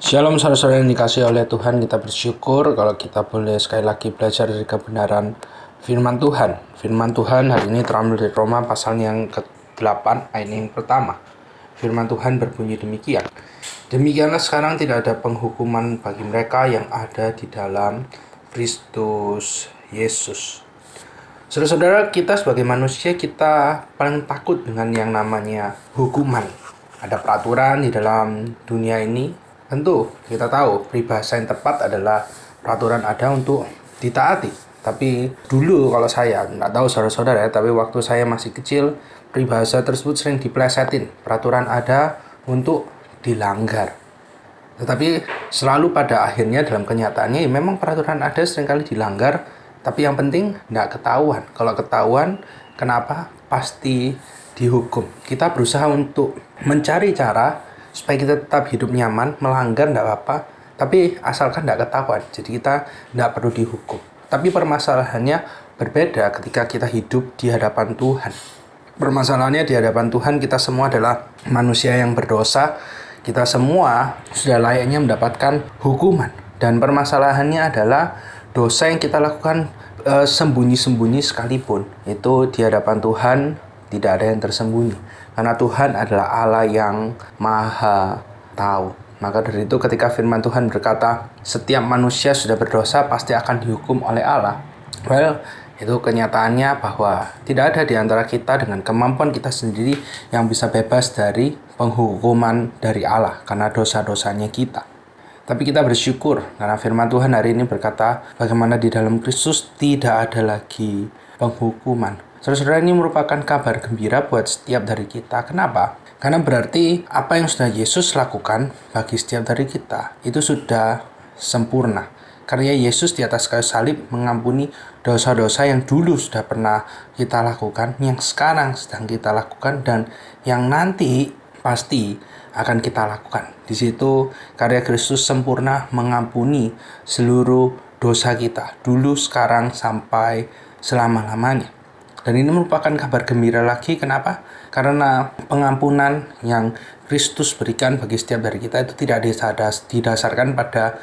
Shalom saudara-saudara yang dikasihi oleh Tuhan, kita bersyukur kalau kita boleh sekali lagi belajar dari kebenaran firman Tuhan. Firman Tuhan hari ini terambil dari Roma pasal yang ke-8 ayat yang pertama. Firman Tuhan berbunyi demikian. Demikianlah sekarang tidak ada penghukuman bagi mereka yang ada di dalam Kristus Yesus. Saudara-saudara, kita sebagai manusia kita paling takut dengan yang namanya hukuman. Ada peraturan di dalam dunia ini. Tentu kita tahu peribahasa yang tepat adalah peraturan ada untuk ditaati. Tapi dulu kalau saya, nggak tahu saudara-saudara ya, tapi waktu saya masih kecil, peribahasa tersebut sering diplesetin. Peraturan ada untuk dilanggar. Tetapi selalu pada akhirnya dalam kenyataannya ya memang peraturan ada seringkali dilanggar. Tapi yang penting nggak ketahuan. Kalau ketahuan, kenapa? Pasti dihukum. Kita berusaha untuk mencari cara supaya kita tetap hidup nyaman, melanggar nggak apa-apa, tapi asalkan nggak ketahuan. Jadi kita nggak perlu dihukum. Tapi permasalahannya berbeda ketika kita hidup di hadapan Tuhan. Permasalahannya di hadapan Tuhan kita semua adalah manusia yang berdosa. Kita semua sudah layaknya mendapatkan hukuman. Dan permasalahannya adalah dosa yang kita lakukan sembunyi-sembunyi sekalipun. Itu di hadapan Tuhan tidak ada yang tersembunyi. Karena Tuhan adalah Allah yang maha tahu. Maka dari itu ketika firman Tuhan berkata, setiap manusia sudah berdosa pasti akan dihukum oleh Allah. Well, itu kenyataannya bahwa tidak ada di antara kita dengan kemampuan kita sendiri yang bisa bebas dari penghukuman dari Allah karena dosa-dosanya kita. Tapi kita bersyukur karena firman Tuhan hari ini berkata bagaimana di dalam Kristus tidak ada lagi penghukuman. Saudara-saudara, ini merupakan kabar gembira buat setiap dari kita. Kenapa? Karena berarti apa yang sudah Yesus lakukan bagi setiap dari kita itu sudah sempurna. Karya Yesus di atas kayu salib mengampuni dosa-dosa yang dulu sudah pernah kita lakukan, yang sekarang sedang kita lakukan, dan yang nanti pasti akan kita lakukan. Di situ karya Kristus sempurna mengampuni seluruh dosa kita, dulu, sekarang, sampai selama-lamanya. Dan ini merupakan kabar gembira lagi. Kenapa? Karena pengampunan yang Kristus berikan bagi setiap dari kita itu tidak didasarkan pada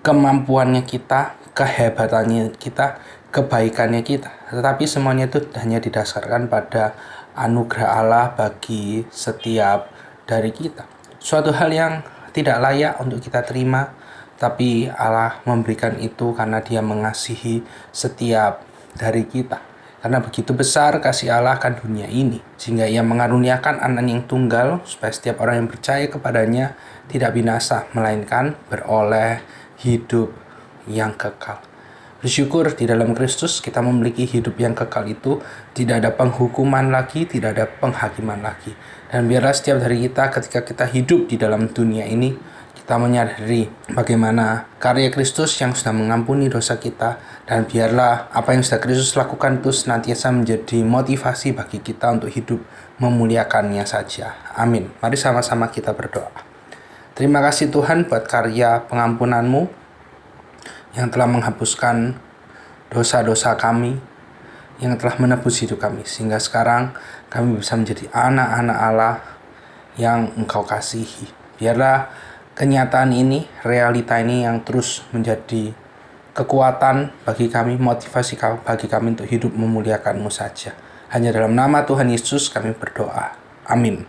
kemampuannya kita, kehebatannya kita, kebaikannya kita. Tetapi semuanya itu hanya didasarkan pada anugerah Allah bagi setiap dari kita. Suatu hal yang tidak layak untuk kita terima, tapi Allah memberikan itu karena Dia mengasihi setiap dari kita. Karena begitu besar kasih Allah akan dunia ini, sehingga Ia mengaruniakan anak yang tunggal, supaya setiap orang yang percaya kepadanya tidak binasa, melainkan beroleh hidup yang kekal. Bersyukur di dalam Kristus kita memiliki hidup yang kekal itu, tidak ada penghukuman lagi, tidak ada penghakiman lagi. Dan biarlah setiap dari kita ketika kita hidup di dalam dunia ini, kita menyadari bagaimana karya Kristus yang sudah mengampuni dosa kita, dan biarlah apa yang sudah Kristus lakukan itu senantiasa menjadi motivasi bagi kita untuk hidup memuliakannya saja. Amin. Mari sama-sama kita berdoa. Terima kasih Tuhan buat karya pengampunan-Mu yang telah menghapuskan dosa-dosa kami, yang telah menebus hidup kami, sehingga sekarang kami bisa menjadi anak-anak Allah yang Engkau kasihi. Biarlah kenyataan ini, realita ini yang terus menjadi kekuatan bagi kami, motivasi bagi kami untuk hidup memuliakan-Mu saja. Hanya dalam nama Tuhan Yesus kami berdoa. Amin.